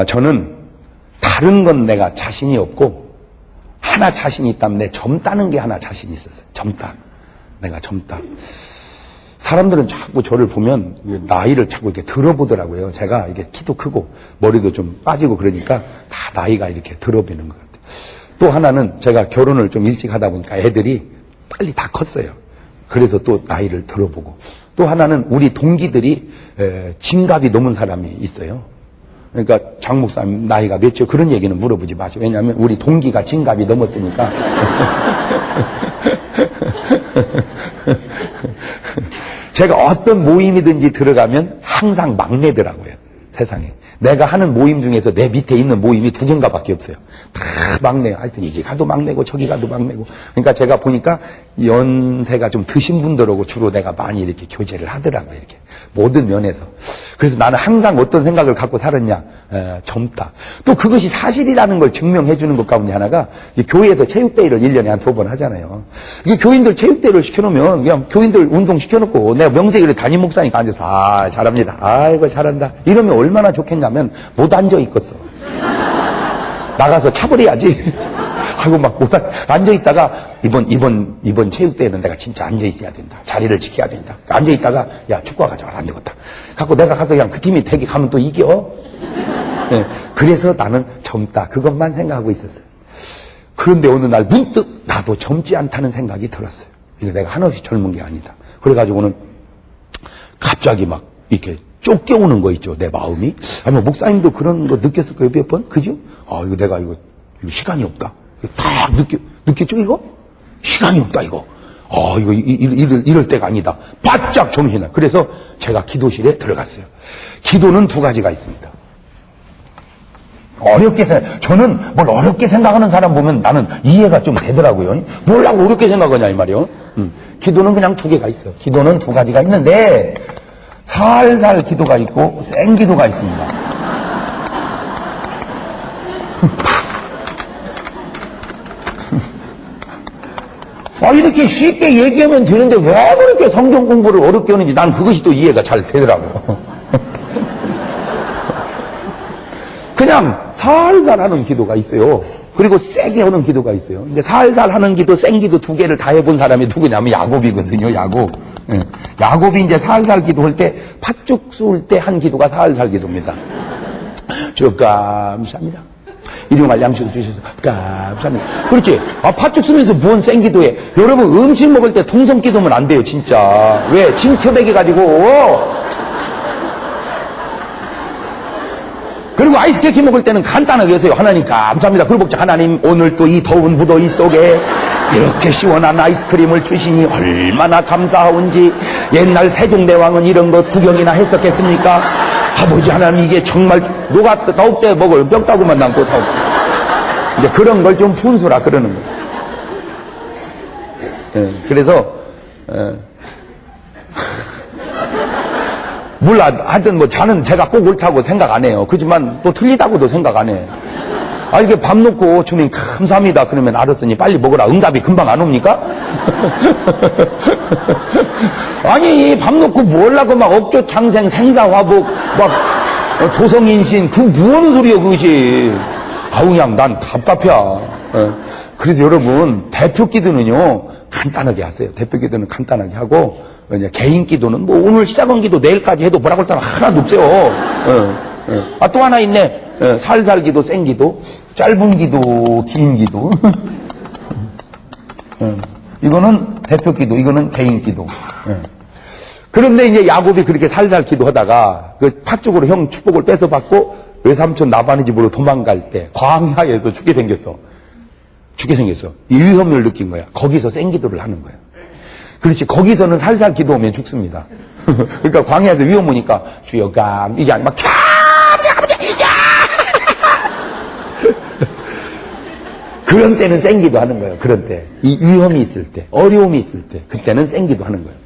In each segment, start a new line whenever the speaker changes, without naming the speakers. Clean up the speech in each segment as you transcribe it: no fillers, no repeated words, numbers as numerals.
저는 다른 건 내가 자신이 없고 하나 자신이 있다면 내 젊다는 게 하나 자신이 있었어요. 젊다. 내가 젊다. 사람들은 자꾸 저를 보면 나이를 자꾸 이렇게 들어보더라고요. 제가 이게 키도 크고 머리도 좀 빠지고 그러니까 다 나이가 이렇게 들어보이는 것 같아요. 또 하나는 제가 결혼을 좀 일찍 하다 보니까 애들이 빨리 다 컸어요. 그래서 또 나이를 들어보고. 또 하나는 우리 동기들이 진갑이 넘은 사람이 있어요. 그러니까 장 목사님 나이가 몇이요? 그런 얘기는 물어보지 마시고. 왜냐하면 우리 동기가 진갑이 넘었으니까. 제가 어떤 모임이든지 들어가면 항상 막내더라고요. 세상에. 내가 하는 모임 중에서 내 밑에 있는 모임이 두 개인가 밖에 없어요. 다 막내요. 하여튼 이게 가도 막내고 저기 가도 막내고. 그러니까 제가 보니까 연세가 좀 드신 분들하고 주로 내가 많이 이렇게 교제를 하더라고요. 이렇게. 모든 면에서. 그래서 나는 항상 어떤 생각을 갖고 살았냐. 젊다. 또 그것이 사실이라는 걸 증명해 주는 것 가운데 하나가 교회에서 체육대회를 1년에 한 2번 하잖아요. 이게 교인들 체육대회를 시켜놓으면 그냥 교인들 운동 시켜놓고 내가 명색으로 담임 목사니까 앉아서 잘합니다. 아이고 잘한다. 이러면 얼마나 좋겠냐면 못 앉아 있겠어. 나가서 차버려야지. 하고 막 못 앉아 있다가 이번 체육대회는 내가 진짜 앉아 있어야 된다. 자리를 지켜야 된다. 앉아 있다가 야 축구화 가져와라 안 되겠다. 갖고 내가 가서 그냥 그 팀이 되게 가면 또 이겨. 네, 그래서 나는 젊다. 그것만 생각하고 있었어요. 그런데 어느 날 문득 나도 젊지 않다는 생각이 들었어요. 이거 내가 한없이 젊은 게 아니다. 그래가지고는 갑자기 막 이렇게 쫓겨오는 거 있죠. 내 마음이. 아니 목사님도 그런 거 느꼈을 거예요. 몇 번? 그죠? 이거 내가 이거 시간이 없다. 딱 느꼈죠 이거? 시간이 없다 이거. 이거 이럴 때가 아니다. 바짝 정신을. 그래서 제가 기도실에 들어갔어요. 기도는 두 가지가 있습니다. 저는 뭘 어렵게 생각하는 사람 보면 나는 이해가 좀 되더라고요. 뭘 하고 어렵게 생각하냐 이 말이요. 기도는 그냥 두 개가 있어. 기도는 두 가지가 있는데 살살 기도가 있고 센 기도가 있습니다. 이렇게 쉽게 얘기하면 되는데 왜 그렇게 성경 공부를 어렵게 하는지 난 그것이 또 이해가 잘 되더라고. 그냥 살살 하는 기도가 있어요. 그리고 세게 하는 기도가 있어요. 이제 살살 하는 기도, 센 기도 두 개를 다 해본 사람이 누구냐면 야곱이거든요. 야곱. 야곱이 이제 살살 기도할 때 팥죽 쏠 때 한 기도가 살살 기도입니다. 주 감사합니다. 일용할 양식을 주셔서 감사합니다. 그렇지. 팥죽 쓰면서 뭔 센 기도해. 여러분 음식 먹을 때 통성 기도면 안 돼요 진짜. 왜? 징처배기가지고. 그리고 아이스케이크 먹을 때는 간단하게 하세요. 하나님 감사합니다. 굴복자 하나님 오늘 또 이 더운 무더위 속에 이렇게 시원한 아이스크림을 주시니 얼마나 감사하온지. 옛날 세종대왕은 이런 거 구경이나 했었겠습니까? 아버지 하나님 이게 정말 누가 더울 때 먹을 뼈다구만 남고 더울 때. 이제 그런 걸 좀 분수라 그러는 거예요. 그래서 몰라. 하여튼 저는 제가 꼭 옳다고 생각 안 해요. 그렇지만 또 틀리다고도 생각 안 해. 이게 밥 놓고 주님 감사합니다. 그러면 알았으니 빨리 먹으라. 응답이 금방 안 옵니까? 아니 밥 놓고 뭘 하고 막 업조 창생 생사화복 막 조성인신 그 무슨 소리야 그것이. 그냥 난 답답해. 그래서 여러분 대표 기도는요 간단하게 하세요. 대표 기도는 간단하게 하고 개인 기도는 오늘 시작한 기도 내일까지 해도 뭐라고 할 사람 하나도 없어요. 또 하나 있네. 살살 기도, 센 기도, 짧은 기도, 긴 기도. 이거는 대표 기도, 이거는 개인 기도. 그런데 이제 야곱이 그렇게 살살 기도하다가 그 팥죽으로 형 축복을 뺏어받고 외삼촌 나반의 집으로 도망갈 때 광야에서 죽게 생겼어. 이 위험을 느낀 거야. 거기서 센 기도를 하는 거야. 그렇지. 거기서는 살살 기도하면 죽습니다. 그러니까 광야에서 위험 오니까 주여 이게 아니 막 그런 때는 센 기도 하는 거예요. 그런 때. 이 위험이 있을 때, 어려움이 있을 때, 그때는 센 기도 하는 거예요.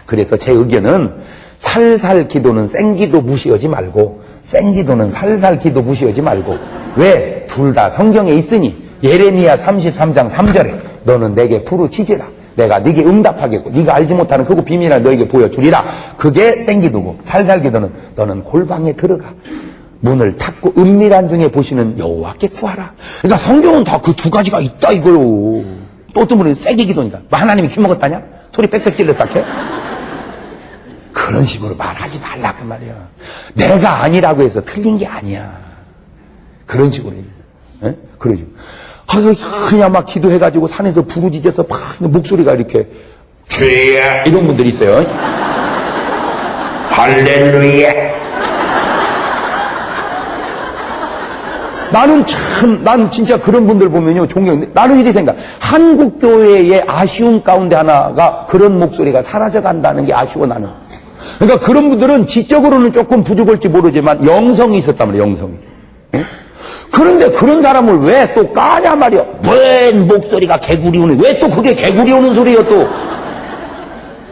그래서 제 의견은 살살 기도는 센 기도 무시하지 말고, 센 기도는 살살 기도 무시하지 말고, 왜? 둘 다 성경에 있으니, 예레미야 33장 3절에 너는 내게 부르짖으라. 내가 네게 응답하겠고 네가 알지 못하는 그거 비밀을 너에게 보여주리라. 그게 센 기도고, 살살 기도는 너는 골방에 들어가. 문을 닫고 은밀한 중에 보시는 여호와께 구하라. 그러니까 성경은 다 그 두 가지가 있다 이거요. 또 어떤 분은 세게 기도니까 뭐 하나님이 귀먹었다냐? 소리 빽빽 질렀다 캐? 그런 식으로 말하지 말라 그 말이야. 내가 아니라고 해서 틀린 게 아니야. 그런 식으로 예? 그러죠. 그냥 막 기도해가지고 산에서 부르짖어서 막 목소리가 이렇게 주여 이런 분들이 있어요. 할렐루야. 나는 진짜 그런 분들 보면요, 나는 이렇게 생각. 한국 교회의 아쉬운 가운데 하나가 그런 목소리가 사라져간다는 게 아쉬워, 나는. 그러니까 그런 분들은 지적으로는 조금 부족할지 모르지만 영성이 있었단 말이에요, 영성이. 응? 그런데 그런 사람을 왜 또 까냐 말이야. 왜 목소리가 개구리 오는, 왜 또 그게 개구리 오는 소리예요, 또.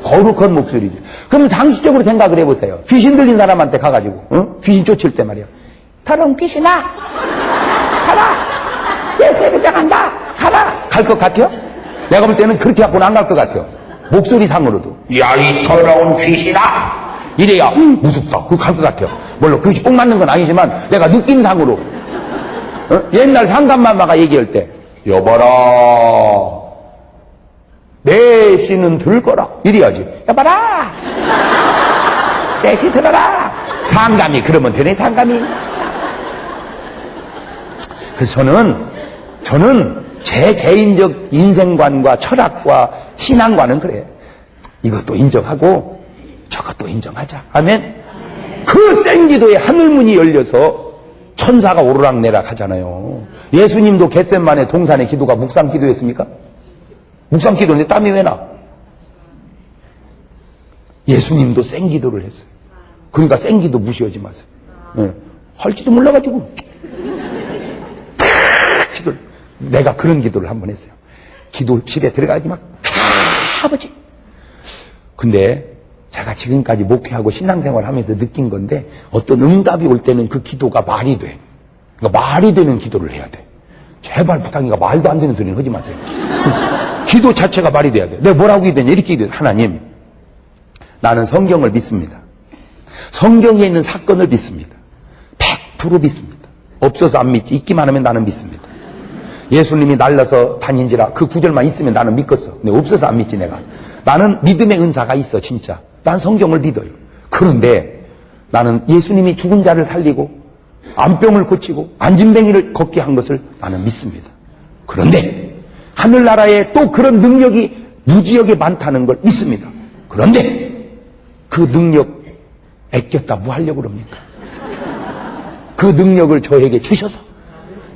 거룩한 목소리지. 그럼 상식적으로 생각을 해보세요. 귀신 들린 사람한테 가가지고, 응? 귀신 쫓을 때 말이야. 더러운 귀신아! 가라! 예수의 간다! 가라! 갈 것 같아요? 내가 볼 때는 그렇게 갖고는 안 갈 것 같아요. 목소리상으로도. 야, 이 더러운 귀신아! 이래야, 무섭다. 그거 갈 것 같아요. 물론 그것이 꼭 맞는 건 아니지만, 내가 느낌상으로. 옛날 상감마마가 얘기할 때, 여봐라. 내 씨는 들거라. 이래야지. 여봐라. 내 씨 들어라. 상감이 그러면 되네, 상감이. 그래서 저는 제 개인적 인생관과 철학과 신앙관은 그래요. 이것도 인정하고 저것도 인정하자. 아멘. 그 생기도에 하늘문이 열려서 천사가 오르락내락 하잖아요. 예수님도 겟셋만의 동산의 기도가 묵상기도였습니까? 묵상기도인데 땀이 왜 나? 예수님도 생기도를 했어요. 그러니까 생기도 무시하지 마세요. 네. 할지도 몰라가지고. 내가 그런 기도를 한번 했어요. 기도실에 들어가지 막 아버지. 근데 제가 지금까지 목회하고 신앙생활 하면서 느낀 건데 어떤 응답이 올 때는 그 기도가 말이 돼. 그러니까 말이 되는 기도를 해야 돼. 제발 부탁이니까 말도 안 되는 소리는 하지 마세요. 기도 자체가 말이 돼야 돼. 내가 뭐라고 기도했냐 이렇게 기도해. 하나님, 나는 성경을 믿습니다. 성경에 있는 사건을 믿습니다. 100% 믿습니다. 없어서 안 믿지. 있기만 하면 나는 믿습니다. 예수님이 날라서 다닌지라 그 구절만 있으면 나는 믿겠어. 근데 없어서 안 믿지 내가. 나는 믿음의 은사가 있어 진짜. 난 성경을 믿어요. 그런데 나는 예수님이 죽은 자를 살리고 암병을 고치고 안진뱅이를 걷게 한 것을 나는 믿습니다. 그런데 하늘나라에 또 그런 능력이 무지하게 많다는 걸 믿습니다. 그런데 그 능력 아꼈다 뭐 하려고 그럽니까? 그 능력을 저에게 주셔서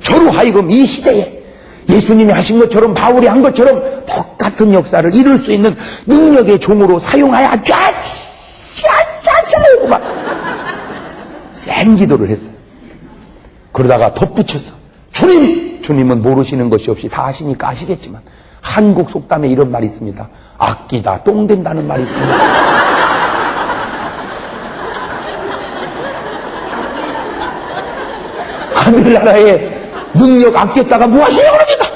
저로 하여금 이 시대에 예수님이 하신 것처럼 바울이 한 것처럼 똑같은 역사를 이룰 수 있는 능력의 종으로 사용하여 짜짜짜고 막 센 기도를 했어요. 그러다가 덧붙였어. 주님은 모르시는 것이 없이 다 아시니까 아시겠지만 한국 속담에 이런 말이 있습니다. 아끼다 똥 된다는 말이 있습니다. 하늘나라에 능력 아꼈다가 뭐 하시려고 합니까?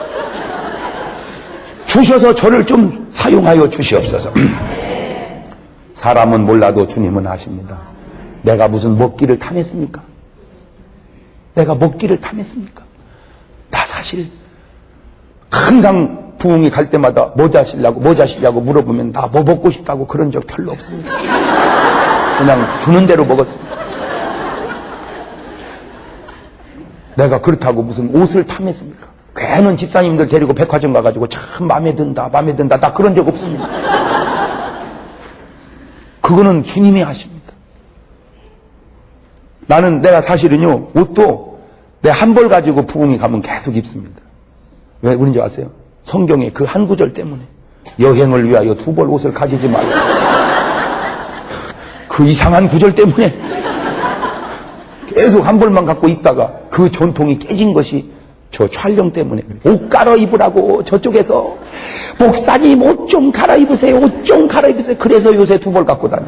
주셔서 저를 좀 사용하여 주시옵소서. 사람은 몰라도 주님은 아십니다. 내가 무슨 먹기를 탐했습니까? 내가 먹기를 탐했습니까? 나 사실 항상 부흥이 갈 때마다 뭐 자시려고 물어보면 나 뭐 먹고 싶다고 그런 적 별로 없습니다. 그냥 주는 대로 먹었습니다. 내가 그렇다고 무슨 옷을 탐했습니까? 괜한 집사님들 데리고 백화점 가가지고 참 마음에 든다 나 그런 적 없습니다. 그거는 주님이 하십니다. 내가 사실은요 옷도 내 한 벌 가지고 부흥이 가면 계속 입습니다. 왜 그런지 아세요? 성경의 그 한 구절 때문에 여행을 위하여 두 벌 옷을 가지지 말고 그 이상한 구절 때문에 계속 한 벌만 갖고 입다가 그 전통이 깨진 것이 저 촬영 때문에 옷 갈아입으라고 저쪽에서 목사님 옷 좀 갈아입으세요. 옷 좀 갈아입으세요. 그래서 요새 두 벌 갖고 다녀.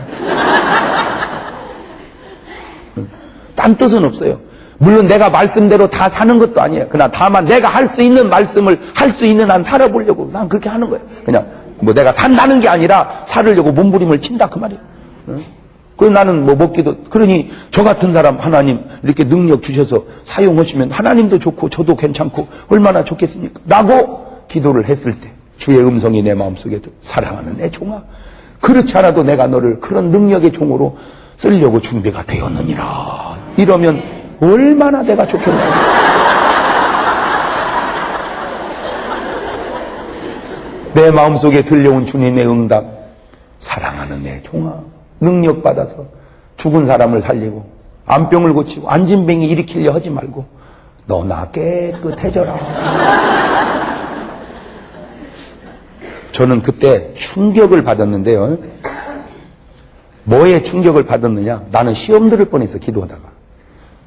딴 뜻은 없어요. 물론 내가 말씀대로 다 사는 것도 아니에요. 그러나 다만 내가 할 수 있는 말씀을 할 수 있는 한 살아보려고 난 그렇게 하는 거예요. 그냥 뭐 내가 산다는 게 아니라 살으려고 몸부림을 친다 그 말이에요. 그래서 나는 뭐 먹기도, 그러니 저 같은 사람 하나님 이렇게 능력 주셔서 사용하시면 하나님도 좋고 저도 괜찮고 얼마나 좋겠습니까? 라고 기도를 했을 때 주의 음성이 내 마음속에 사랑하는 내 종아, 그렇지 않아도 내가 너를 그런 능력의 종으로 쓰려고 준비가 되었느니라. 이러면 얼마나 내가 좋겠나. 내 마음속에 들려온 주님의 응답, 사랑하는 내 종아, 능력 받아서 죽은 사람을 살리고 암병을 고치고 안진뱅이 일으키려 하지 말고 너나 깨끗해져라. 저는 그때 충격을 받았는데요. 뭐에 충격을 받았느냐? 나는 시험 들을 뻔했어, 기도하다가.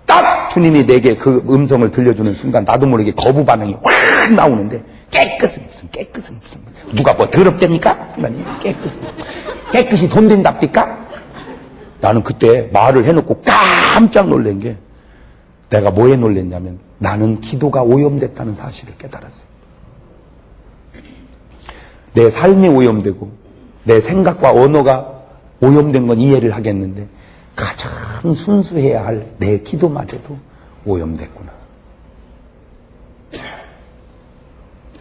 딱 주님이 내게 그 음성을 들려주는 순간 나도 모르게 거부 반응이 확 나오는데, 깨끗은 무슨 누가 뭐 더럽답니까? 깨끗이 돈 된답니까? 나는 그때 말을 해놓고 깜짝 놀란 게, 내가 뭐에 놀랐냐면 나는 기도가 오염됐다는 사실을 깨달았어요. 내 삶이 오염되고 내 생각과 언어가 오염된 건 이해를 하겠는데 가장 순수해야 할 내 기도마저도 오염됐구나.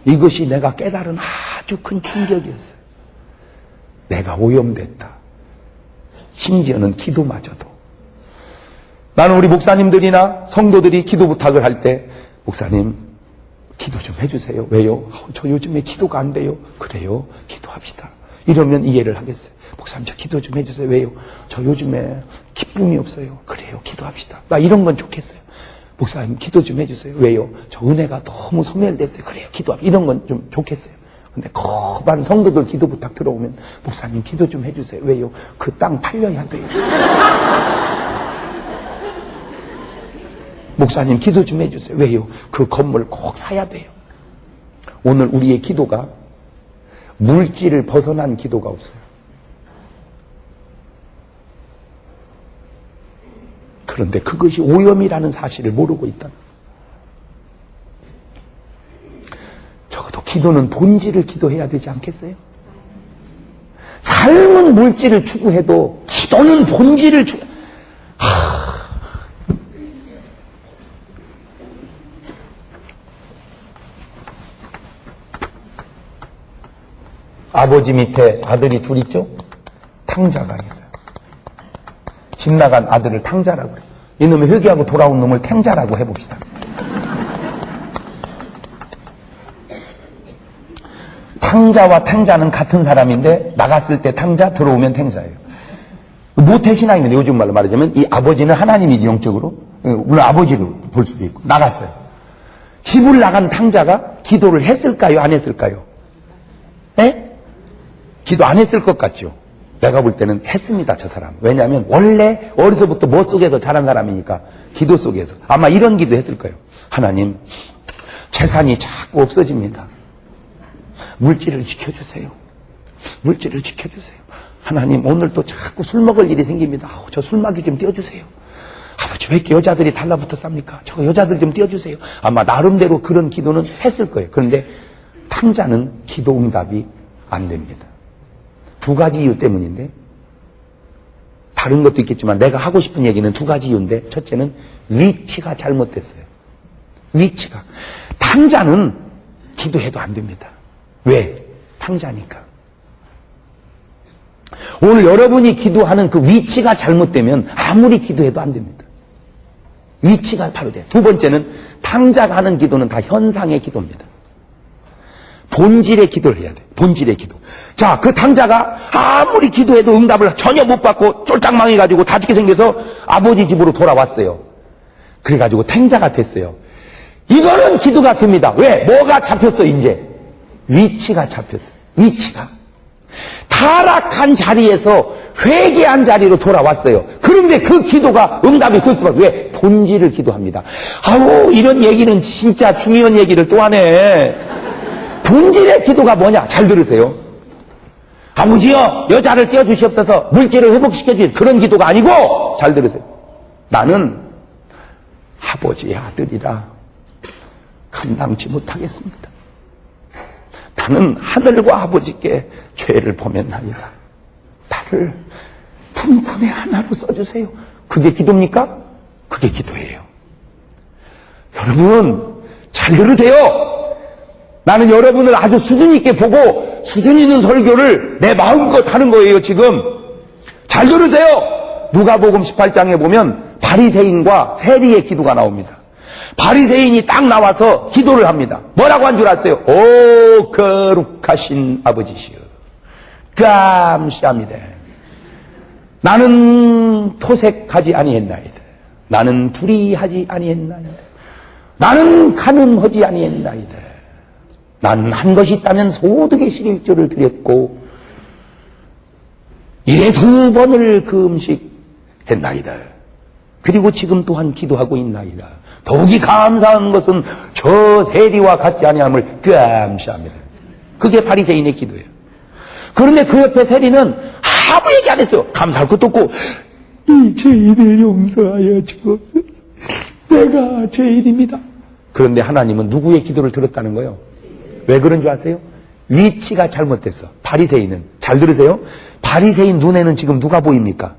이것이 내가 깨달은 아주 큰 충격이었어요. 내가 오염됐다. 심지어는 기도마저도. 나는 우리 목사님들이나 성도들이 기도 부탁을 할 때, 목사님 기도 좀 해주세요. 왜요? 저 요즘에 기도가 안 돼요. 그래요? 기도합시다. 이러면 이해를 하겠어요. 목사님 저 기도 좀 해주세요. 왜요? 저 요즘에 기쁨이 없어요. 그래요? 기도합시다. 나 이런 건 좋겠어요. 목사님 기도 좀 해주세요. 왜요? 저 은혜가 너무 소멸됐어요. 그래요? 기도합시다. 이런 건 좀 좋겠어요. 근데 거반 성도들 기도 부탁 들어오면 목사님 기도 좀 해주세요. 왜요? 그 땅 팔려야 돼요. 목사님 기도 좀 해주세요. 왜요? 그 건물 꼭 사야 돼요. 오늘 우리의 기도가 물질을 벗어난 기도가 없어요. 그런데 그것이 오염이라는 사실을 모르고 있다. 적어도 기도는 본질을 기도해야 되지 않겠어요? 삶은 물질을 추구해도 기도는 본질을 추구. 아버지 밑에 아들이 둘 있죠? 탕자가 있어요. 집 나간 아들을 탕자라고 그래요. 이놈이 회개하고 돌아온 놈을 탱자라고 해봅시다. 탕자와 탱자는 같은 사람인데 나갔을 때 탕자, 들어오면 탱자예요. 모태신앙입니다. 요즘 말로 말하자면 이 아버지는 하나님이 영적으로, 물론 아버지로 볼 수도 있고 나갔어요. 집을 나간 탕자가 기도를 했을까요? 안 했을까요? 에? 기도 안 했을 것 같죠? 내가 볼 때는 했습니다, 저 사람. 왜냐하면 원래 어려서부터 뭐 속에서 자란 사람이니까 기도 속에서 아마 이런 기도 했을 거예요. 하나님, 재산이 자꾸 없어집니다. 물질을 지켜주세요. 물질을 지켜주세요. 하나님, 오늘 또 자꾸 술 먹을 일이 생깁니다. 저 술마귀 좀 띄워주세요. 아버지, 왜 이렇게 여자들이 달라붙어 쌉니까? 저 여자들 좀 띄워주세요. 아마 나름대로 그런 기도는 했을 거예요. 그런데 탕자는 기도 응답이 안 됩니다. 두 가지 이유 때문인데, 다른 것도 있겠지만 내가 하고 싶은 얘기는 두 가지 이유인데, 첫째는 위치가 잘못됐어요. 위치가. 탕자는 기도해도 안 됩니다. 왜? 탕자니까. 오늘 여러분이 기도하는 그 위치가 잘못되면 아무리 기도해도 안 됩니다. 위치가 바로 돼요. 두 번째는 탕자가 하는 기도는 다 현상의 기도입니다. 본질의 기도를 해야 돼. 본질의 기도. 자, 그 탕자가 아무리 기도해도 응답을 전혀 못 받고 쫄딱 망해가지고 다치게 생겨서 아버지 집으로 돌아왔어요. 그래가지고 탱자가 됐어요. 이거는 기도가 됩니다. 왜? 뭐가 잡혔어, 이제? 위치가 잡혔어요. 위치가. 타락한 자리에서 회개한 자리로 돌아왔어요. 그런데 그 기도가 응답이 될 수밖에. 왜? 본질을 기도합니다. 아우, 이런 얘기는 진짜 중요한 얘기를 또 하네. 본질의 기도가 뭐냐? 잘 들으세요. 아버지여, 여자를 띄워주시옵소서, 물질을 회복시켜주신 그런 기도가 아니고, 잘 들으세요. 나는 아버지의 아들이라 감당치 못하겠습니다. 나는 하늘과 아버지께 죄를 범했나이다. 나를 군군의 하나로 써주세요. 그게 기도입니까? 그게 기도예요. 여러분, 잘 들으세요. 나는 여러분을 아주 수준 있게 보고 수준 있는 설교를 내 마음껏 하는 거예요, 지금. 잘 들으세요. 누가복음 18장에 보면 바리새인과 세리의 기도가 나옵니다. 바리새인이 딱 나와서 기도를 합니다. 뭐라고 한 줄 아세요? 오 거룩하신 아버지시여, 감사합니다. 나는 토색하지 아니했나이다. 나는 불의하지 아니했나이다. 나는 간음하지 아니했나이다. 나는 한 것이 있다면 소득의 11조를 드렸고 일에 2번을 금식했나이다. 그리고 지금 또한 기도하고 있나이다. 더욱이 감사한 것은 저 세리와 같지 아니함을 감사합니다. 그게 바리새인의 기도예요. 그런데 그 옆에 세리는 아무 얘기 안 했어요. 감사할 것도 없고, 이 죄인을 용서하여 주옵소서. 내가 죄인입니다. 그런데 하나님은 누구의 기도를 들었다는 거예요? 왜 그런 줄 아세요? 위치가 잘못됐어. 바리새인은, 잘 들으세요, 바리새인 눈에는 지금 누가 보입니까?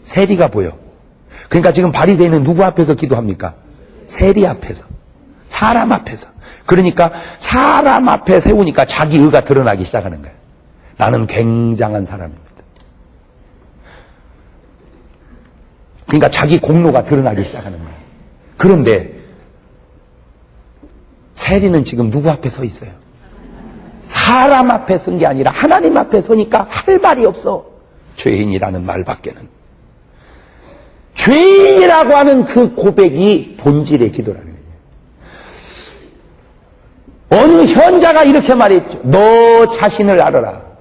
세리가 보여. 그러니까 지금 바리새인은 누구 앞에서 기도합니까? 세리 앞에서, 사람 앞에서. 그러니까 사람 앞에 세우니까 자기 의가 드러나기 시작하는 거예요. 나는 굉장한 사람입니다. 그러니까 자기 공로가 드러나기 시작하는 거예요. 그런데 세리는 지금 누구 앞에 서 있어요? 사람 앞에 선 게 아니라 하나님 앞에 서니까 할 말이 없어. 죄인이라는 말밖에는. 죄인이라고 하는 그 고백이 본질의 기도라는 거예요. 어느 현자가 이렇게 말했죠. 너 자신을 알아라.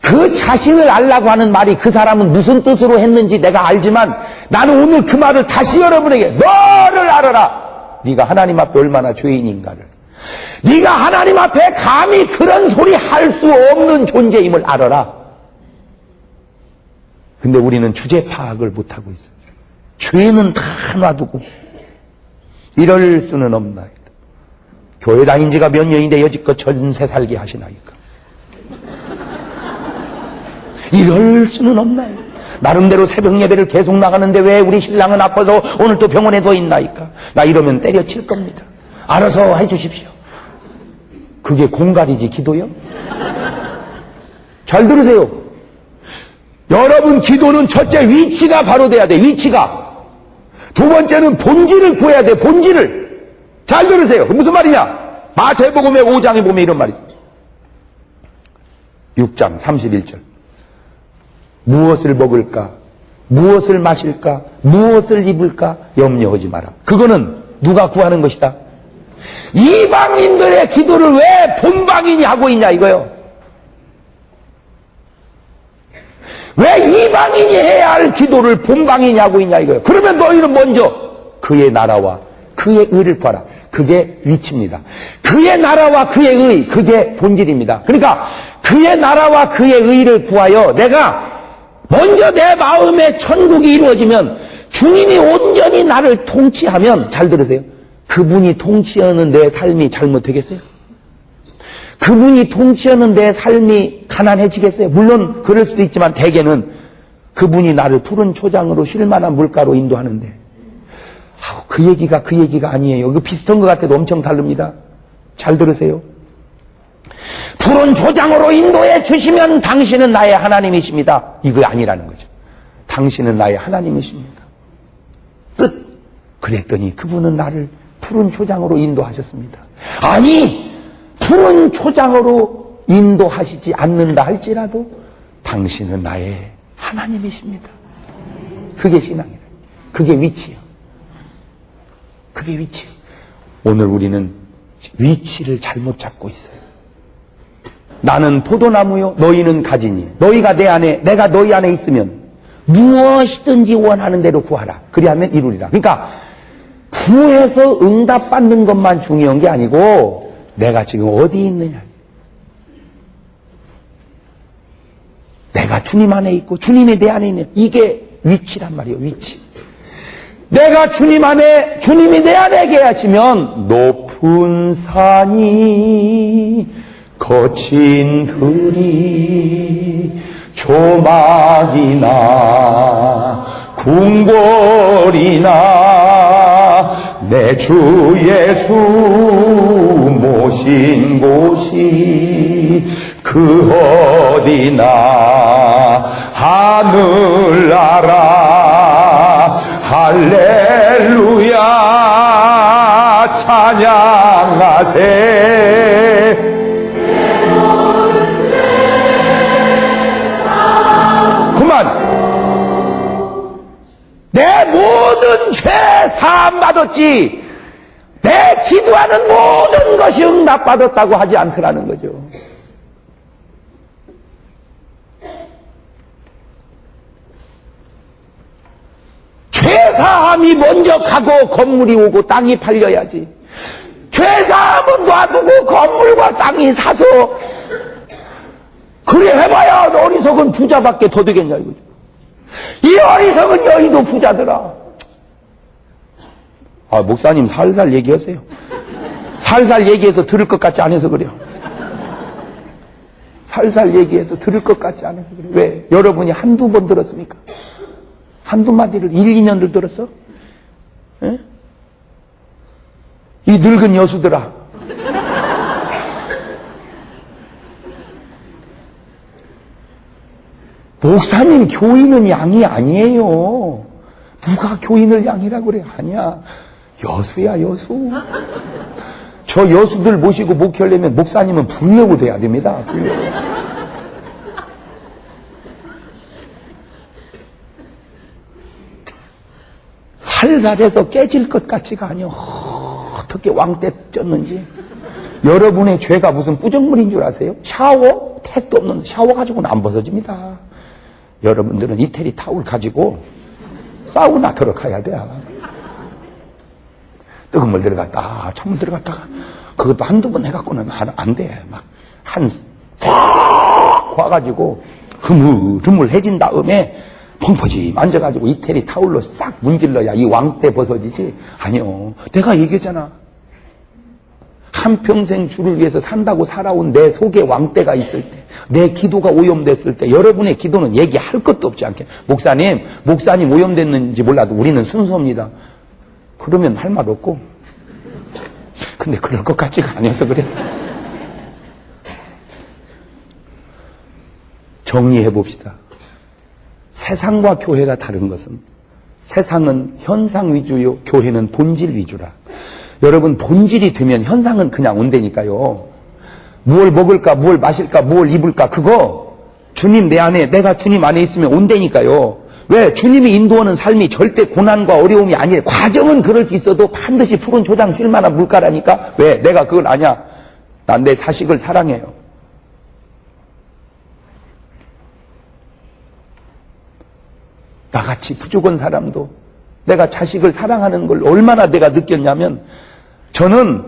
그 자신을 알라고 하는 말이 그 사람은 무슨 뜻으로 했는지 내가 알지만 나는 오늘 그 말을 다시 여러분에게, 너를 알아라. 네가 하나님 앞에 얼마나 죄인인가를, 네가 하나님 앞에 감히 그런 소리 할 수 없는 존재임을 알아라. 근데 우리는 주제 파악을 못하고 있어요. 죄는 다 놔두고 이럴 수는 없나이다. 교회 다닌 지가 몇 년인데 여지껏 전세 살게 하시나이까. 이럴 수는 없나요? 나름대로 새벽 예배를 계속 나가는데 왜 우리 신랑은 아파서 오늘 또 병원에 더 있나이까? 나 이러면 때려칠 겁니다. 알아서 해주십시오. 그게 공갈이지 기도요? 잘 들으세요. 여러분 기도는 첫째 위치가 바로 돼야 돼. 위치가. 두 번째는 본질을 구해야 돼. 본질을. 잘 들으세요. 무슨 말이냐? 마태복음의 5장에 보면 이런 말이죠. 6장 31절. 무엇을 먹을까? 무엇을 마실까? 무엇을 입을까? 염려하지 마라. 그거는 누가 구하는 것이다? 이방인들의 기도를 왜 본방인이 하고 있냐 이거요. 왜 이방인이 해야 할 기도를 본방인이 하고 있냐 이거요. 그러면 너희는 먼저 그의 나라와 그의 의를 구하라. 그게 위치입니다. 그의 나라와 그의 의, 그게 본질입니다. 그러니까 그의 나라와 그의 의를 구하여 내가 먼저 내 마음에 천국이 이루어지면, 주님이 온전히 나를 통치하면, 잘 들으세요, 그분이 통치하는 내 삶이 잘못되겠어요? 그분이 통치하는 내 삶이 가난해지겠어요? 물론 그럴 수도 있지만 대개는 그분이 나를 푸른 초장으로 쉴 만한 물가로 인도하는데, 그 얘기가 아니에요. 이거 비슷한 것 같아도 엄청 다릅니다. 잘 들으세요. 푸른 초장으로 인도해 주시면 당신은 나의 하나님이십니다. 이거 아니라는 거죠. 당신은 나의 하나님이십니다. 끝. 그랬더니 그분은 나를 푸른 초장으로 인도하셨습니다. 아니, 푸른 초장으로 인도하시지 않는다 할지라도 당신은 나의 하나님이십니다. 그게 신앙이에요. 그게 위치예요. 그게 위치예요. 오늘 우리는 위치를 잘못 잡고 있어요. 나는 포도나무요, 너희는 가지니, 너희가 내 안에, 내가 너희 안에 있으면 무엇이든지 원하는 대로 구하라. 그리하면 이루리라. 그러니까 구해서 응답받는 것만 중요한 게 아니고 내가 지금 어디 있느냐, 내가 주님 안에 있고 주님이 내 안에 있는, 이게 위치란 말이에요. 위치. 내가 주님 안에, 주님이 내 안에 계시면 높은 산이 거친 들이 조막이나 궁궐이나 내 주 예수 모신 곳이 그 어디나 하늘나라 할렐루야 찬양하세. 그만. 내 모든 죄 사함 받았지 내 기도하는 모든 것이 응답받았다고 하지 않더라는 거죠. 죄사함이 먼저 가고 건물이 오고 땅이 팔려야지. 죄사함은 놔두고 건물과 땅이 사서 그래 해봐야 어리석은 부자밖에 더 되겠냐 이거죠. 이 어리석은 여인도 부자더라. 아, 목사님 살살 얘기하세요. 살살 얘기해서 들을 것 같지 않아서 그래요. 살살 얘기해서 들을 것 같지 않아서 그래요. 왜? 여러분이 한두 번 들었습니까? 한두 마디를 1, 2년을 들었어? 에? 이 늙은 여수들아. 목사님 교인은 양이 아니에요. 누가 교인을 양이라고 그래? 아니야. 여수야 여수. 저 여수들 모시고 목회하려면 목사님은 불려고 돼야 됩니다. 불려고. 살살해서 깨질 것 같지가 아니요. 어떻게 왕때 쪘는지. 여러분의 죄가 무슨 부정물인 줄 아세요? 샤워? 택도 없는 샤워 가지고는 안 벗어집니다. 여러분들은 이태리 타올 가지고 사우나 들어가야 돼. 뜨거운 물 들어갔다 찬물 들어갔다가 그것도 한두 번 해갖고는 안 돼. 막 팍 와가지고 흐물흐물해진 다음에 펑퍼지 만져가지고 이태리 타올로 싹 문질러야 이 왕때 벗어지지. 아니요. 내가 얘기했잖아. 한평생 주를 위해서 산다고 살아온 내 속에 왕때가 있을 때, 내 기도가 오염됐을 때, 여러분의 기도는 얘기할 것도 없지 않게. 목사님 오염됐는지 몰라도 우리는 순서입니다. 그러면 할 말 없고. 근데 그럴 것 같지가 않아서 그래. 정리해 봅시다. 세상과 교회가 다른 것은 세상은 현상 위주요, 교회는 본질 위주라. 여러분 본질이 되면 현상은 그냥 온다니까요. 무엇을 먹을까, 무엇을 마실까, 무엇을 입을까 그거 주님 내 안에, 내가 주님 안에 있으면 온다니까요. 왜? 주님이 인도하는 삶이 절대 고난과 어려움이 아니에요. 과정은 그럴 수 있어도 반드시 푸른 초장 쓸 만한 물가라니까. 왜? 내가 그걸 아냐? 난 내 자식을 사랑해요. 나같이 부족한 사람도 내가 자식을 사랑하는 걸 얼마나 내가 느꼈냐면 저는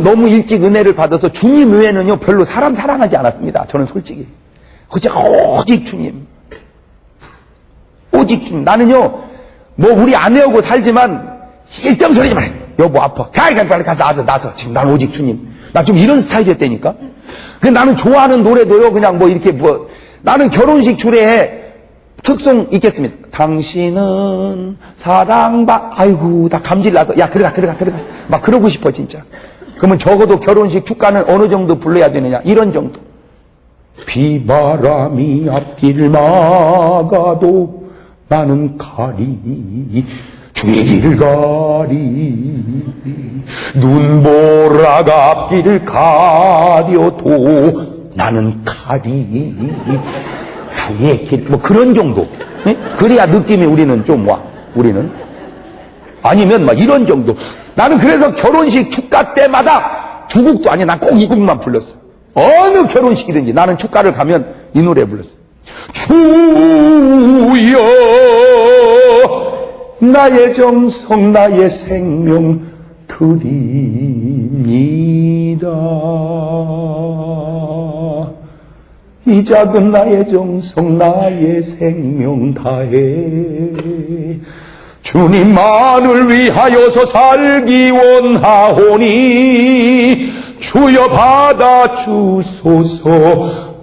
너무 일찍 은혜를 받아서 주님 외에는요 별로 사람 사랑하지 않았습니다. 저는 솔직히 오직 주님, 오직 주님. 나는요 뭐 우리 아내하고 살지만 일점 소리지 말해. 여보 아파. 빨리 가서 나서. 지금 난 오직 주님. 나 좀 이런 스타일이었다니까. 근데 나는 좋아하는 노래도요 그냥 뭐 이렇게 뭐 나는 결혼식 주례에 특송 있겠습니다. 당신은 아이고 나 감질나서 야 들어가 막 그러고 싶어 진짜. 그러면 적어도 결혼식 축가는 어느 정도 불러야 되느냐 이런 정도. 비바람이 앞길 막아도 나는 가리 주의 길을 가리 눈보라가 앞길을 가려도 나는 가리 주의 길, 뭐 그런 정도. 네? 그래야 느낌이 우리는 좀 와. 우리는. 아니면 막 이런 정도. 나는 그래서 결혼식 축가 때마다 두 곡도 아니야. 난 꼭 이 곡만 불렀어. 어느 결혼식이든지 나는 축가를 가면 이 노래 불렀어. 주여 나의 정성 나의 생명 드립니다. 이 작은 나의 정성 나의 생명 다해 주님만을 위하여서 살기 원하오니 주여 받아주소서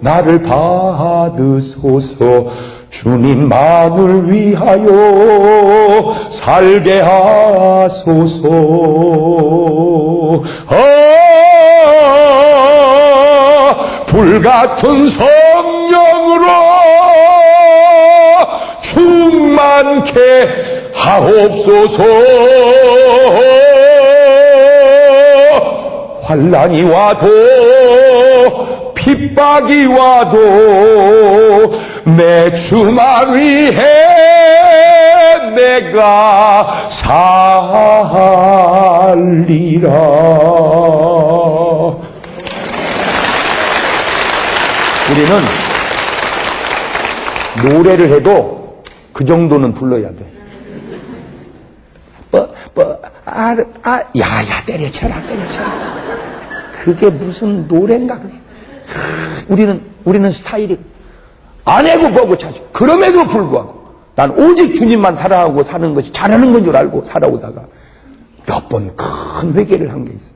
나를 받으소서. 주님만을 위하여 살게 하소서. 불같은 성령으로 충만케 하옵소서. 환난이 와도 핍박이 와도 내 주만 위해 내가 살리라. 우리는 노래를 해도 그 정도는 불러야 돼. 야야 때려쳐라. 그게 무슨 노래인가 그게. 우리는 스타일이 안 해고 보고 차죠. 그럼에도 불구하고 난 오직 주님만 사랑하고 사는 것이 잘하는 건 줄 알고 살아오다가 몇 번 큰 회개를 한 게 있어요.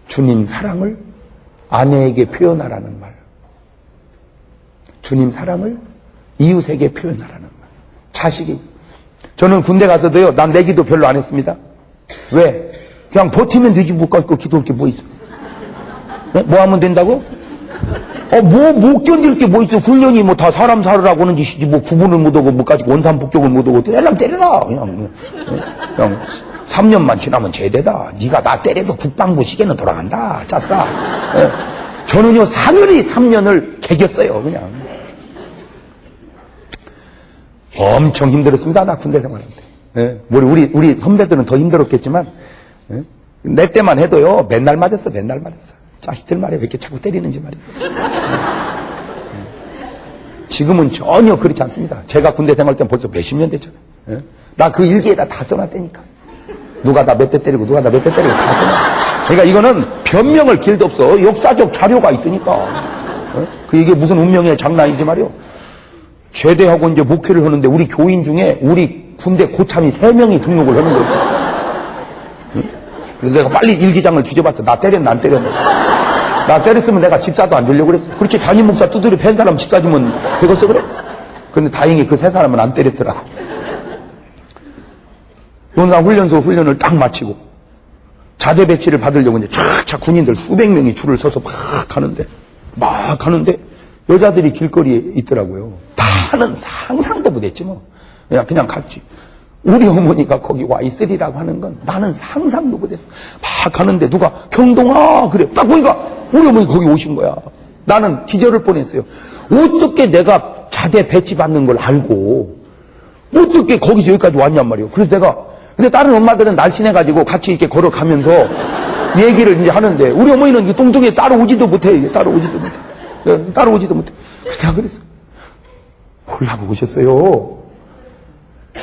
주님 사랑을 아내에게 표현하라는 말, 주님 사랑을 이웃에게 표현하라는 말. 자식이, 저는 군대 가서도요, 난 내 기도 별로 안 했습니다. 왜? 그냥 버티면 되지, 못 가고 기도할 게 뭐 있어? 네? 뭐 하면 된다고? 못 견딜 게 뭐 있어? 훈련이 뭐 다 사람 살으라고 하는 짓이지, 뭐 구분을 못 하고, 뭐 가지고 원산폭격을 못 하고, 때리려면 때려라. 그냥 3년만 지나면 제대다. 네가 나 때려도 국방부 시계는 돌아간다. 짰어. 예. 저는요, 3년을 개겼어요, 그냥. 엄청 힘들었습니다, 나 군대 생활할 때. 예. 우리 선배들은 더 힘들었겠지만, 예. 내 때만 해도요, 맨날 맞았어. 자식들 말이야, 왜 이렇게 자꾸 때리는지 말이야. 지금은 전혀 그렇지 않습니다. 제가 군대 생활 때는 벌써 몇십 년 됐잖아요. 예? 나 그 일기에다 다 써놨다니까. 누가 나 몇 대 때리고, 누가 나 몇 대 때리고 다 써놨어. 그러니까 이거는 변명할 길도 없어. 역사적 자료가 있으니까. 예? 이게 무슨 운명의 장난이지 말이요. 제대하고 이제 목회를 하는데 우리 교인 중에 우리 군대 고참이 3명이 등록을 하는 거예요. 그래서 내가 빨리 일기장을 뒤져봤어. 나 때렸나 안 때렸나. 나 때렸으면 내가 집사도 안 주려고 그랬어. 그렇지, 담임 목사 두드려 팬 사람 집사 주면 되겠어 그래? 그런데 다행히 그 3사람은 안 때렸더라고. 나 훈련소 훈련을 딱 마치고 자대 배치를 받으려고 이제 쫙 군인들 수백 명이 줄을 서서 막 가는데 여자들이 길거리에 있더라고요. 다는 상상도 못했지 뭐. 그냥 갔지. 우리 어머니가 거기 와 있으리라고 하는 건 나는 상상도 못했어. 막 가는데 누가 경동아 그래. 딱 보니까 우리 어머니 거기 오신 거야. 나는 기절을 뻔했어요. 어떻게 내가 자대 배치 받는 걸 알고 어떻게 거기서 여기까지 왔냔 말이에요. 그래서 근데 다른 엄마들은 날씬해가지고 같이 이렇게 걸어가면서 얘기를 이제 하는데 우리 어머니는 이 뚱뚱이에 따라오지도 못해. 따라오지도 못해. 그래서 내가 그랬어. 몰라고 오셨어요.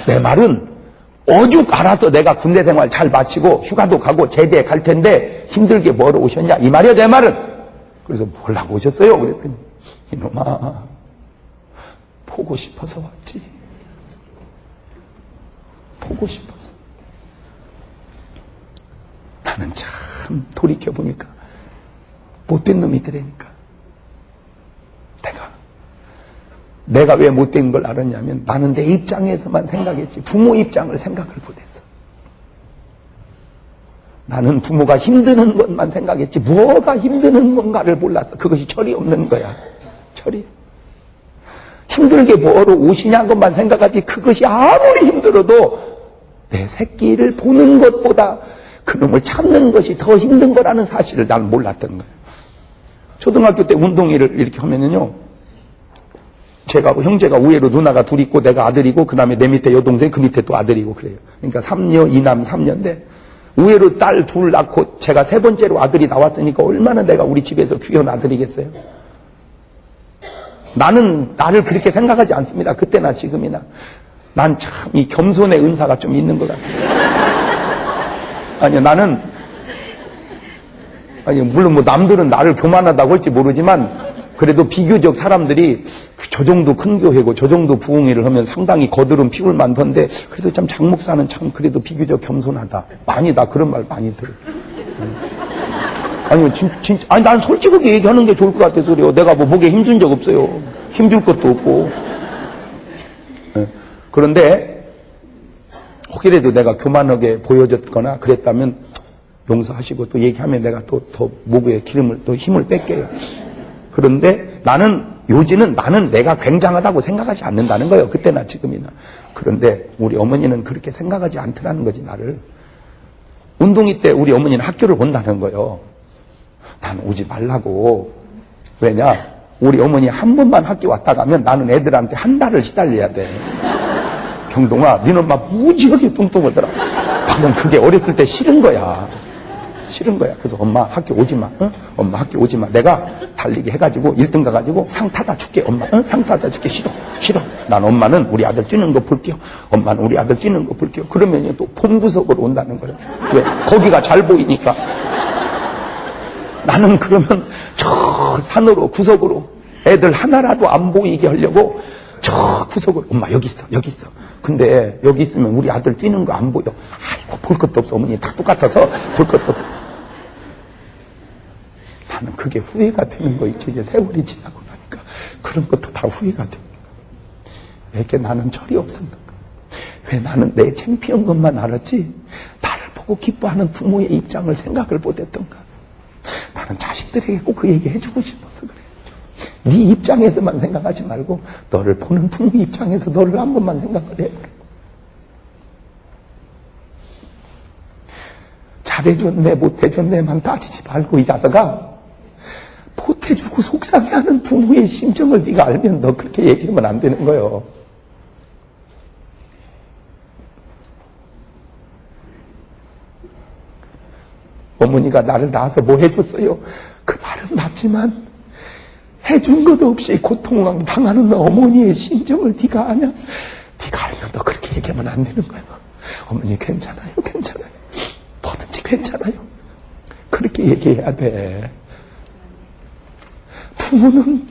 내 말은 오죽 알아서 내가 군대 생활 잘 마치고 휴가도 가고 제대에 갈 텐데 힘들게 뭐하러 오셨냐 이 말이야 내 말은. 그래서 몰라고 오셨어요. 그랬더니 이놈아 보고 싶어서 왔지. 보고 싶어서. 나는 참 돌이켜보니까 못된 놈이더라니까. 내가 왜 못된 걸 알았냐면 나는 내 입장에서만 생각했지 부모 입장을 생각을 못했어. 나는 부모가 힘드는 것만 생각했지 뭐가 힘드는 건가를 몰랐어. 그것이 철이 없는 거야. 철이. 힘들게 뭐로 오시냐 것만 생각하지 그것이 아무리 힘들어도 내 새끼를 보는 것보다 그놈을 참는 것이 더 힘든 거라는 사실을 난 몰랐던 거예요. 초등학교 때 운동회를 이렇게 하면은요, 제가 형제가 우애로 누나가 둘 있고 내가 아들이고 그 다음에 내 밑에 여동생 그 밑에 또 아들이고 그래요. 그러니까 3녀 2남 3녀인데 우애로 딸 둘 낳고 제가 3번째로 아들이 나왔으니까 얼마나 내가 우리 집에서 귀한 아들이겠어요. 나는 나를 그렇게 생각하지 않습니다. 그때나 지금이나. 난 참 이 겸손의 은사가 좀 있는 것 같아요. 물론 뭐 남들은 나를 교만하다고 할지 모르지만 그래도 비교적 사람들이 저 정도 큰 교회고 저 정도 부흥회를 하면 상당히 거드름 피울 만던데 그래도 참 장 목사는 참 그래도 비교적 겸손하다. 나 그런 말 많이 들어요. 아니, 진짜, 아니, 난 솔직하게 얘기하는 게 좋을 것 같아서 그래요. 내가 뭐 목에 힘준 적 없어요. 힘줄 것도 없고. 네. 그런데, 혹이라도 내가 교만하게 보여줬거나 그랬다면 용서하시고 또 얘기하면 내가 또 더 목에 기름을, 또 힘을 뺄게요. 그런데 요지는 나는 내가 굉장하다고 생각하지 않는다는 거예요. 그때나 지금이나. 그런데 우리 어머니는 그렇게 생각하지 않더라는 거지, 나를. 운동회 때 우리 어머니는 학교를 온다는 거예요. 난 오지 말라고. 왜냐? 우리 어머니 한 번만 학교 왔다 가면 나는 애들한테 한 달을 시달려야 돼. 경동아, 니는 엄마 무지하게 뚱뚱하더라. 나는 그게 어렸을 때 싫은 거야. 싫은 거야. 그래서 엄마 학교 오지 마. 응? 엄마 학교 오지 마. 내가 달리기 해가지고 1등 가가지고 상 타다 줄게. 엄마 응? 상 타다 줄게. 싫어. 싫어. 난 엄마는 우리 아들 뛰는 거 볼게요. 엄마는 우리 아들 뛰는 거 볼게요. 그러면 또 봄구석으로 온다는 거야. 왜? 거기가 잘 보이니까. 나는 그러면 저 산으로 구석으로 애들 하나라도 안 보이게 하려고 저 구석으로 엄마 여기 있어 여기 있어. 근데 여기 있으면 우리 아들 뛰는 거 안 보여. 아이고 볼 것도 없어. 어머니 다 똑같아서 볼 것도 없어. 나는 그게 후회가 되는 거 있지. 이제 세월이 지나고 나니까 그런 것도 다 후회가 돼. 왜 이렇게 나는 철이 없었는가? 왜 나는 내 창피한 것만 알았지 나를 보고 기뻐하는 부모의 입장을 생각을 못했던가? 나는 자식들에게 꼭 그 얘기 해주고 싶어서 그래. 네 입장에서만 생각하지 말고 너를 보는 부모 입장에서 너를 한 번만 생각을 해. 잘해줬네 못해줬네만 따지지 말고 이 자식아, 못해주고 속상해하는 부모의 심정을 네가 알면 너 그렇게 얘기하면 안 되는 거예요. 어머니가 나를 낳아서 뭐 해줬어요? 그 말은 맞지만 해준 것도 없이 고통을 당하는 어머니의 심정을 네가 아냐? 네가 알면 너 그렇게 얘기하면 안 되는 거야. 어머니 괜찮아요, 괜찮아요. 뭐든지 괜찮아요. 그렇게 얘기해야 돼. 부모는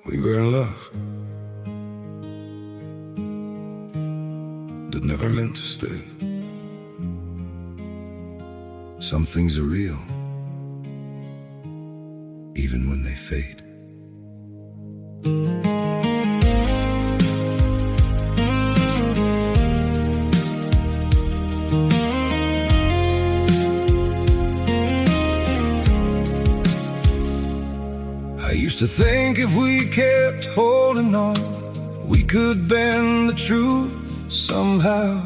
We were in love that never meant to stay. Some things are real even when they fade. I used to think if we kept holding on, we could bend the truth somehow.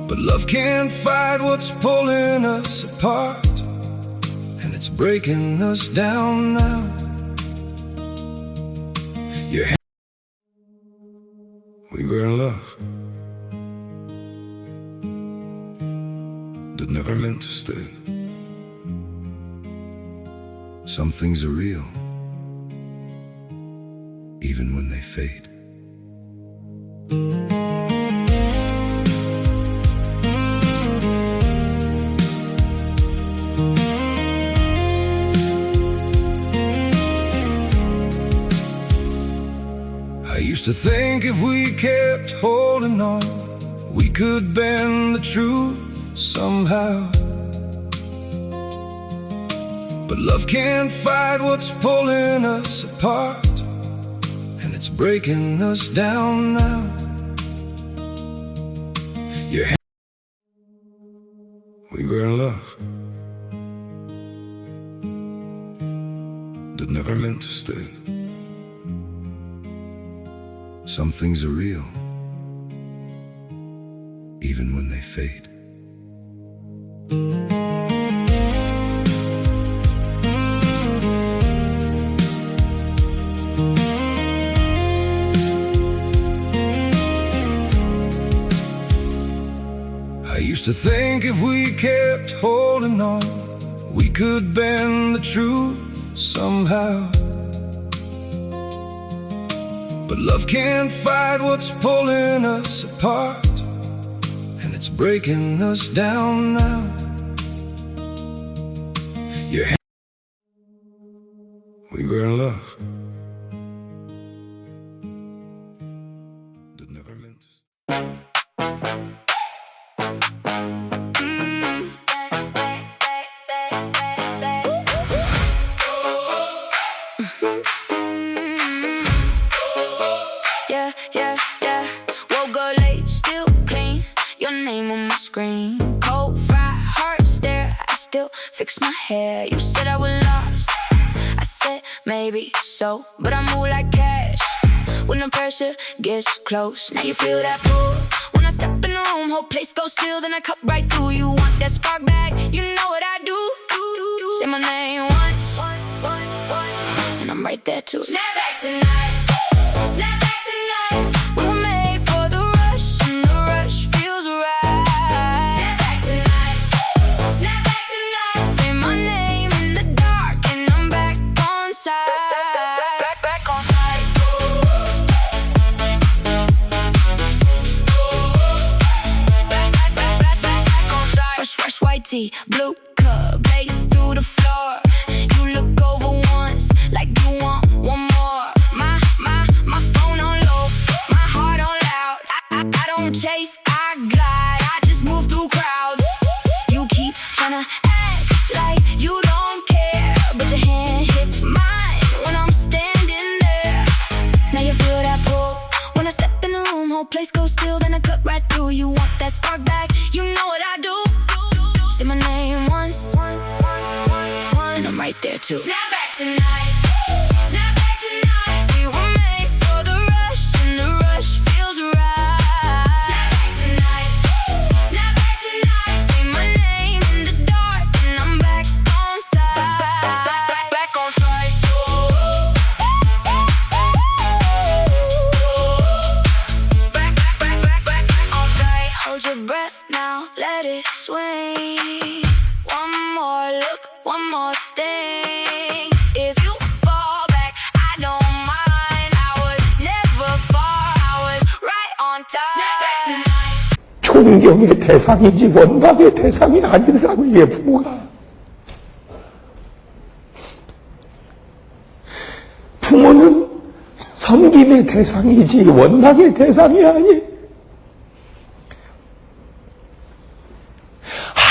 But love can't fight what's pulling us apart, and it's breaking us down now. We were in love that never meant to stay. Some things are real even when they fade. I used to think if we kept holding on, we could bend the truth somehow. But love can't fight what's pulling us apart, and it's breaking us down now. We were in love that never meant to stay. Some things are real even when they fade. I used to think if we kept holding on, we could bend the truth somehow. But love can't fight what's pulling us apart, and it's breaking us down now. We were in love that never meant to stay.
name on my screen. Cold fire, heart stare. I still fix my hair. You said I was lost. I said maybe so, but I move like cash. When the pressure gets close, now you feel that pull. When I step in the room, whole place goes still. Then I cut right through. You want that spark back? You know what I do. Say my name once, and I'm right there too. Snap back tonight. Snap back tonight. We were made for the rush, and the rush feels right. Snap back tonight. Snap back tonight. Say my name in the dark, and I'm back on side. Back on side. Back on side. Fresh white tee, blue cup, bass through the floor. You look over once, like you want one more. My phone on low, my heart on loud. I don't chase, I glide. I just move through crowds. You keep tryna act like you don't care, but your hand hits mine when I'm standing there. Now you feel that pull. When I step in the room, whole place goes still. Then I cut right through. You want that spark back? You know what I do. Say my name once, and I'm right there too. Snap back tonight. Snap back tonight. We were made for the rush, and the rush feels right. Snap back tonight. Snap back tonight. Say my name in the dark, and I'm back on side. Back on side. Back on side. Hold your breath now, let it swing. One more look, one more thing. If you fall back, I don't mind. I was never far, I was right on time. Snap back tonight.
존경의 대상이지 원망의 대상이 아니더라고요. 이게 부모가. 부모는 섬김의 대상이지 원망의 대상이 아니.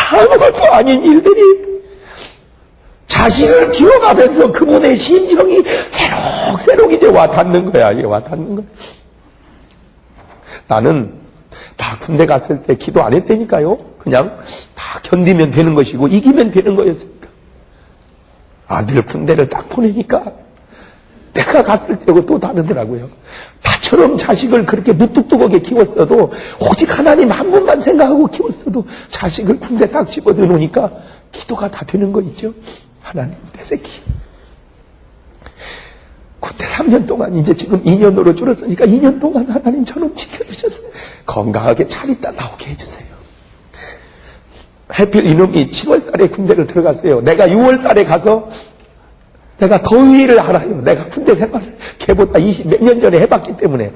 아무것도 아닌 일들이 자식을 키워가면서 그분의 심정이 새록새록 이제 와닿는 거야. 이게 와닿는 거야. 나는 다 군대 갔을 때 기도 안 했다니까요. 그냥 다 견디면 되는 것이고 이기면 되는 거였으니까. 아들 군대를 딱 보내니까 내가 갔을 때하고 또 다르더라고요. 나처럼 자식을 그렇게 무뚝뚝하게 키웠어도 오직 하나님 한 분만 생각하고 키웠어도 자식을 군대 딱 집어넣어 놓으니까 기도가 다 되는 거 있죠. 하나님 내 새끼 군대 3년 동안 이제 지금 2년으로 줄었으니까 2년 동안 하나님 저놈 지켜주셨어요. 건강하게 잘 있다 나오게 해주세요. 하필 이놈이 7월 달에 군대를 들어갔어요. 내가 6월 달에 가서 내가 더위를 알아요. 내가 군대 생활을 걔보다 20 몇 년 전에 해봤기 때문에.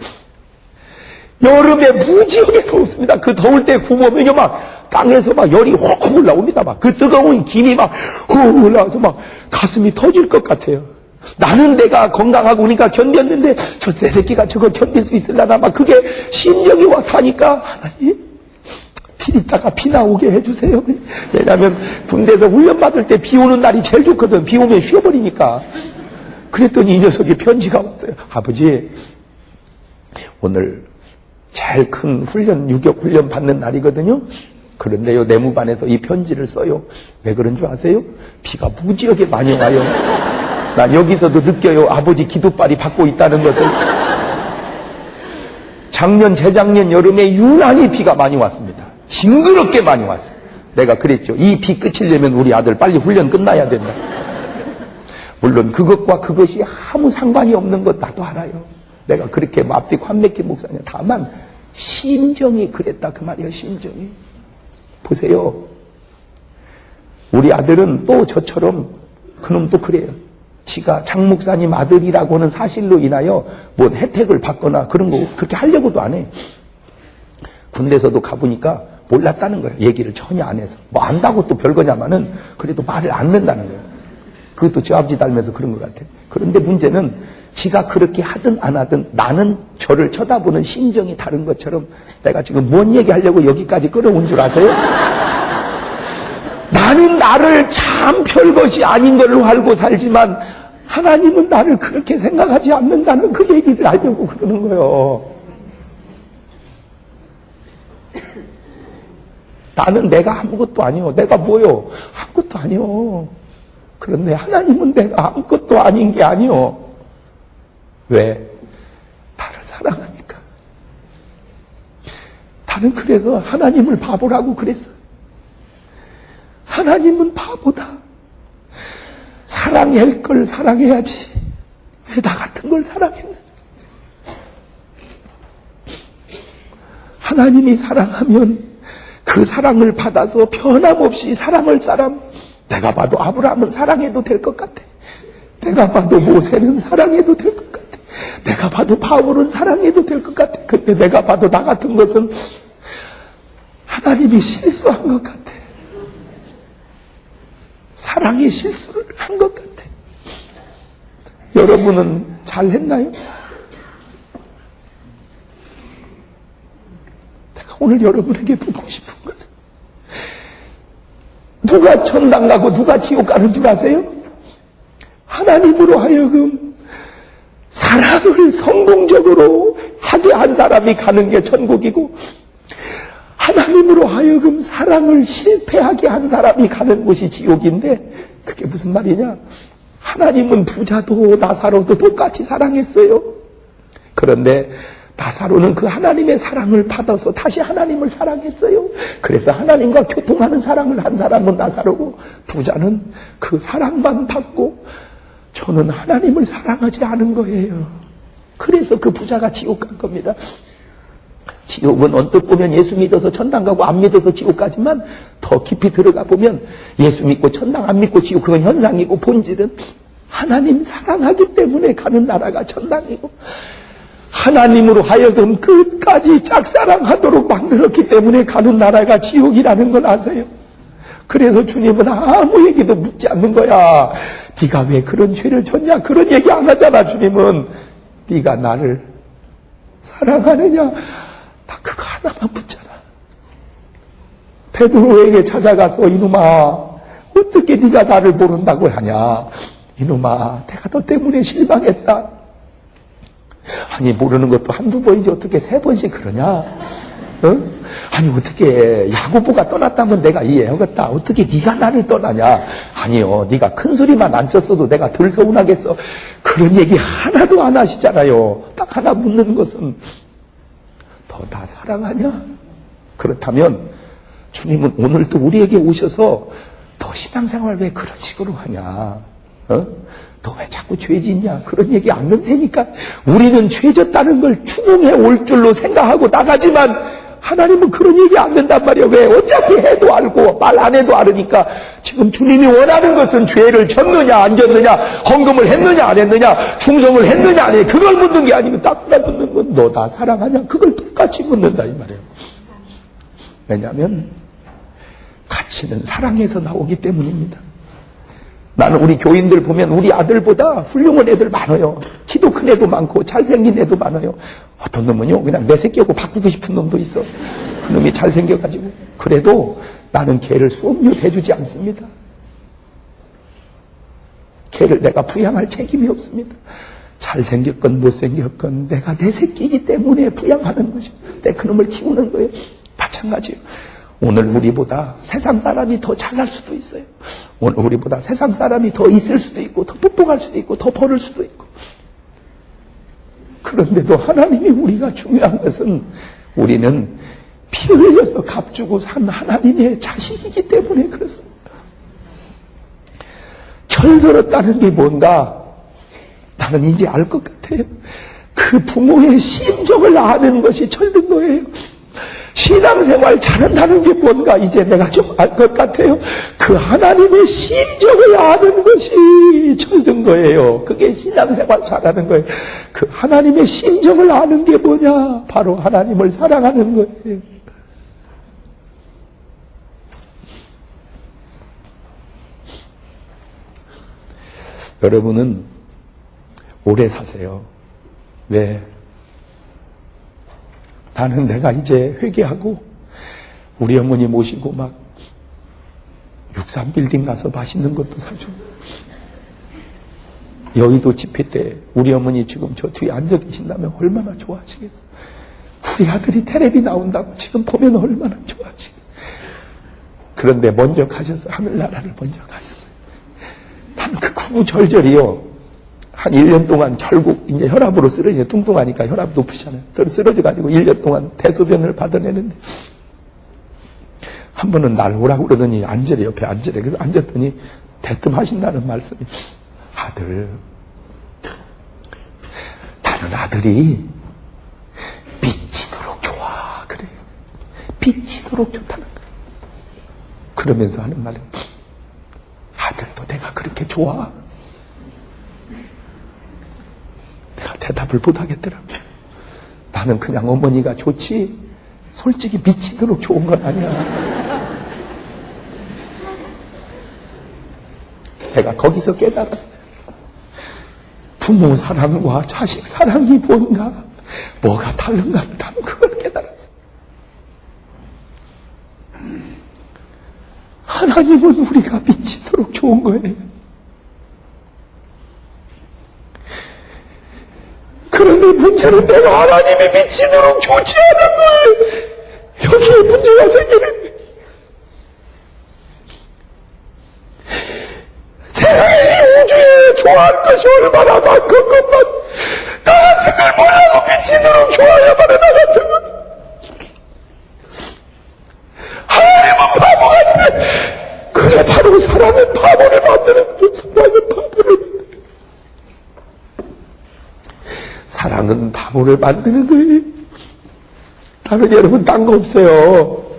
여름에 무지하게 더웠습니다. 그 더울 때 구멍이요 막 땅에서 막 열이 확 올라옵니다. 막 그 뜨거운 김이 막 올라와서 막 가슴이 터질 것 같아요. 나는 내가 건강하고 그러니까 견뎠는데 저 새끼가 저거 견딜 수 있으려나 막 그게 심정이 와 타니까 하나님 비 있다가 비 나오게 해주세요. 왜냐하면 군대에서 훈련받을 때 비 오는 날이 제일 좋거든. 비 오면 쉬어버리니까. 그랬더니 이 녀석이 편지가 왔어요. 아버지 오늘 제일 큰 훈련 유격 훈련 받는 날이거든요. 그런데요 내무반에서 이 편지를 써요. 왜 그런 줄 아세요? 비가 무지하게 많이 와요. 난 여기서도 느껴요. 아버지 기도빨이 받고 있다는 것을. 작년 재작년 여름에 유난히 비가 많이 왔습니다. 징그럽게 많이 왔어요. 내가 그랬죠. 이 비 끝이려면 우리 아들 빨리 훈련 끝나야 된다. 물론 그것과 그것이 아무 상관이 없는 것 나도 알아요. 내가 그렇게 앞뒤 관맥기 목사님. 다만 심정이 그랬다 그 말이에요. 심정이. 보세요. 우리 아들은 또 저처럼 그놈도 그래요. 지가 장 목사님 아들이라고 하는 사실로 인하여 뭔 혜택을 받거나 그런 거 그렇게 하려고도 안 해. 군대에서도 가보니까 몰랐다는 거예요. 얘기를 전혀 안 해서. 뭐 안다고 또 별거냐마는 그래도 말을 안 는다는 거예요. 그것도 저 아버지 닮아서 그런 것 같아요. 그런데 문제는 지가 그렇게 하든 안 하든 나는 저를 쳐다보는 심정이 다른 것처럼 내가 지금 뭔 얘기하려고 여기까지 끌어온 줄 아세요? 나는 나를 참 별것이 아닌 걸로 알고 살지만 하나님은 나를 그렇게 생각하지 않는다는 그 얘기를 하려고 그러는 거예요. 나는 내가 아무것도 아니요. 내가 뭐요? 아무것도 아니요. 그런데 하나님은 내가 아무것도 아닌 게 아니요. 왜? 나를 사랑하니까. 나는 그래서 하나님을 바보라고 그랬어요. 하나님은 바보다. 사랑할 걸 사랑해야지. 왜 나 같은 걸 사랑했나? 하나님이 사랑하면 그 사랑을 받아서 변함없이 사랑할 사람, 내가 봐도 아브라함은 사랑해도 될 것 같아. 내가 봐도 모세는 사랑해도 될 것 같아. 내가 봐도 바울은 사랑해도 될 것 같아. 근데 내가 봐도 나 같은 것은 하나님이 실수한 것 같아. 사랑의 실수를 한 것 같아. 여러분은 잘했나요? 내가 오늘 여러분에게 묻고 싶은 것은 누가 천당 가고 누가 지옥 가는 줄 아세요? 하나님으로 하여금 사랑을 성공적으로 하게 한 사람이 가는 게 천국이고, 하나님으로 하여금 사랑을 실패하게 한 사람이 가는 곳이 지옥인데, 그게 무슨 말이냐? 하나님은 부자도 나사로도 똑같이 사랑했어요. 그런데 나사로는 그 하나님의 사랑을 받아서 다시 하나님을 사랑했어요. 그래서 하나님과 교통하는 사랑을 한 사람은 나사로고, 부자는 그 사랑만 받고 저는 하나님을 사랑하지 않은 거예요. 그래서 그 부자가 지옥 간 겁니다. 지옥은 언뜻 보면 예수 믿어서 천당 가고 안 믿어서 지옥 가지만, 더 깊이 들어가 보면 예수 믿고 천당 안 믿고 지옥, 그건 현상이고 본질은 하나님 사랑하기 때문에 가는 나라가 천당이고, 하나님으로 하여금 끝까지 짝사랑하도록 만들었기 때문에 가는 나라가 지옥이라는 걸 아세요? 그래서 주님은 아무 얘기도 묻지 않는 거야. 네가 왜 그런 죄를 졌냐? 그런 얘기 안 하잖아. 주님은 네가 나를 사랑하느냐? 나 그거 하나만 묻잖아. 베드로에게 찾아가서 이놈아, 어떻게 네가 나를 모른다고 하냐? 이놈아, 내가 너 때문에 실망했다. 아니, 모르는 것도 한두 번이지 어떻게 세 번씩 그러냐? 어? 아니, 어떻게 야고보가 떠났다면 내가 이해하겠다. 어떻게 네가 나를 떠나냐? 아니요, 네가 큰 소리만 안 쳤어도 내가 덜 서운하겠어. 그런 얘기 하나도 안 하시잖아요. 딱 하나 묻는 것은, 너 나 사랑하냐? 그렇다면 주님은 오늘도 우리에게 오셔서 너 신앙생활 왜 그런 식으로 하냐? 어? 너 왜 자꾸 죄 짓냐? 그런 얘기 안 한다니까. 우리는 죄 졌다는 걸 추궁해 올 줄로 생각하고 나가지만, 하나님은 그런 얘기 안 된단 말이야. 왜? 어차피 해도 알고 말 안 해도 알으니까. 지금 주님이 원하는 것은 죄를 졌느냐 안 졌느냐, 헌금을 했느냐 안 했느냐, 충성을 했느냐 안 했느냐, 그걸 묻는 게 아니고 딱 묻는 건 너 나 사랑하냐? 그걸 똑같이 묻는다 이 말이에요. 왜냐하면 가치는 사랑에서 나오기 때문입니다. 나는 우리 교인들 보면 우리 아들보다 훌륭한 애들 많아요. 키도 큰 애도 많고 잘생긴 애도 많아요. 어떤 놈은요, 그냥 내 새끼하고 바꾸고 싶은 놈도 있어. 그 놈이 잘생겨가지고. 그래도 나는 걔를 수업료 대주지 않습니다. 걔를 내가 부양할 책임이 없습니다. 잘생겼건 못생겼건 내가 내 새끼이기 때문에 부양하는 것이고, 내 그놈을 키우는 거예요. 마찬가지예요. 오늘 우리보다 세상 사람이 더 잘날 수도 있어요. 오늘 우리보다 세상 사람이 더 있을 수도 있고, 더 똑똑할 수도 있고, 더 벌을 수도 있고. 그런데도 하나님이 우리가 중요한 것은, 우리는 피 흘려서 값주고 산 하나님의 자식이기 때문에 그렇습니다. 철들었다는 게 뭔가 나는 이제 알 것 같아요. 그 부모의 심정을 아는 것이 철든 거예요. 신앙생활 잘한다는 게 뭔가 이제 내가 좀 알 것 같아요. 그 하나님의 심정을 아는 것이 철든 거예요. 그게 신앙생활 잘하는 거예요. 그 하나님의 심정을 아는 게 뭐냐? 바로 하나님을 사랑하는 거예요. 여러분은 오래 사세요. 왜? 나는 내가 이제 회개하고 우리 어머니 모시고 막 63빌딩 가서 맛있는 것도 사주고, 여의도 집회 때 우리 어머니 지금 저 뒤에 앉아 계신다면 얼마나 좋아하시겠어요. 우리 아들이 텔레비 나온다고 지금 보면 얼마나 좋아하시겠어요. 그런데 먼저 가셨어요. 하늘나라를 먼저 가셨어요. 나는 그 구구절절이요. 한 1년 동안 결국 이제 혈압으로 쓰러지냐, 뚱뚱하니까 혈압 높으시잖아요. 쓰러져가지고 1년 동안 대소변을 받아내는데, 한 번은 날 오라고 그러더니 앉으래, 옆에 앉으래. 그래서 앉았더니 대뜸 하신다는 말씀이, 아들, 다른 아들이 미치도록 좋아. 그래요. 미치도록 좋다는 거예요. 그러면서 하는 말은, 아들도 내가 그렇게 좋아. 내가 대답을 못하겠더라고요. 나는 그냥 어머니가 좋지, 솔직히 미치도록 좋은 건 아니야. 내가 거기서 깨달았어요. 부모 사랑과 자식 사랑이 뭔가, 뭐가 다른가를 나는 그걸 깨달았어요. 하나님은 우리가 미치도록 좋은 거예요. 그런데 문제는 내가 하나님이 미치도록 좋지 않은 거예요. 여기에 문제가 생기는 거예요. 세상에 우주에 좋아할 것이 얼마나 많은 것만 나 같은 걸 몰라도 미치도록 좋아야만 해. 나 같은 것은 하나님은 바보 같아. 그래 바로 사랑은 바보를 만드는 거예요. 사랑은 바보를 만드는 거예요. 사랑은 바보를 만드는 거예요. 나는 여러분 딴 거 없어요.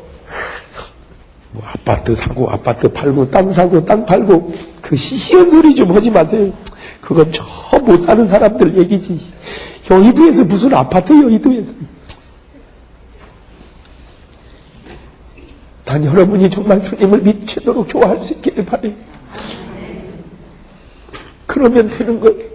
뭐 아파트 사고 아파트 팔고 땅 사고 땅 팔고 그 시시한 소리 좀 하지 마세요. 그건 저 못 사는 사람들 얘기지. 여의도에서 무슨 아파트 여의도에서. 난 여러분이 정말 주님을 미치도록 좋아할 수 있기를 바래요. 그러면 되는 거예요.